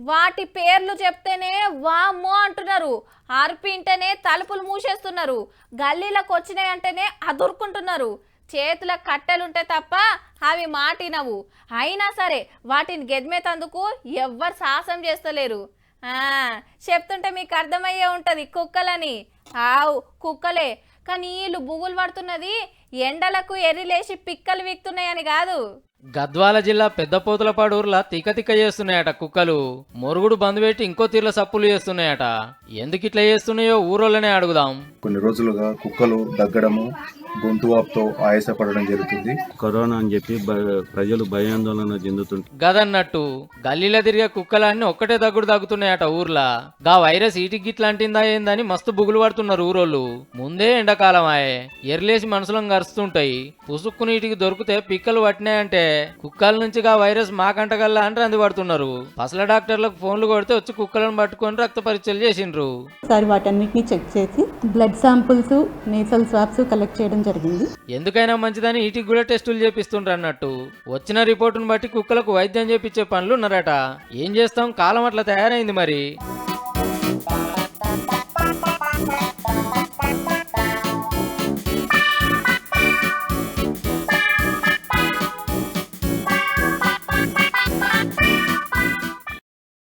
వాటి పేర్లు చెప్తేనే వామ్మో అంటున్నారు. ఆర్పింటేనే తలుపులు మూసేస్తున్నారు. గల్లీలకు వచ్చినాయంటేనే అదుర్కుంటున్నారు. చేతుల కట్టెలుంటే తప్ప అవి మాటినవు. అయినా సరే వాటిని గెద్మేతందుకు ఎవ్వరు సాహసం చేస్తలేరు. చెప్తుంటే మీకు అర్థమయ్యే ఉంటుంది కుక్కలని. ఆవు కుక్కలే, కానీ వీళ్ళు బుగులు పడుతున్నది ఎండలకు ఎర్రిలేసి పిక్కలు వీక్తున్నాయని కాదు. గద్వాల జిల్లా పెద్దపోతులపాడు ఊర్లో తిక్క తిక్క చేస్తున్నాయట కుక్కలు. మొరుగుడు బంద్ పెట్టి ఇంకో తీర్ల సప్పులు చేస్తున్నాయట. ఎందుకు ఇట్లా చేస్తున్నాయో ఊరోళ్ళనే అడుగుదాం. కొన్ని రోజులుగా కుక్కలు దగ్గడము, గొంతు వాపుతో ఆయాసపడడం జరుగుతుంది. కరోనా అని చెప్పి ప్రజలు భయాందోళన చెందుతుంటారు. గదన్నట్టు గల్లీలో తిరిగే కుక్కలన్నీ ఒక్కటే దగ్గుతున్నాయట ఊర్లా. గా వైరస్ ఈటికి గిట్లాంటిందా ఏందని మస్తు బుగులు పడుతున్నారు ఊరోళ్ళు. ముందే ఎండాకాలం ఆయే, ఎర్లేసి మనుషులను కరుస్తుంటాయి. పుసుక్కు నీటికి దొరికితే పిక్కలు పట్టినాయంటే కుక్కల నుంచి గా వైరస్ మాకంటగల్లా అని రంది పడుతున్నారు. పసల డాక్టర్లకు ఫోన్లు కొడితే వచ్చి కుక్కలను పట్టుకొని రక్త పరీక్షలు చేసిండ్రు. వాటన్నిటిని చెక్ చేసి blood samples, nasal swabs collect చేయడం జరిగింది. ఎందుకైనా మంచిదని వీటికి కూడా టెస్టులు చేపిస్తుండ్రు అన్నట్టు. వచ్చిన రిపోర్టును బట్టి కుక్కలకు వైద్యం చేపించే పనులు ఉన్నారట. ఏం చేస్తాం, కాలం అట్లా తయారైంది మరి.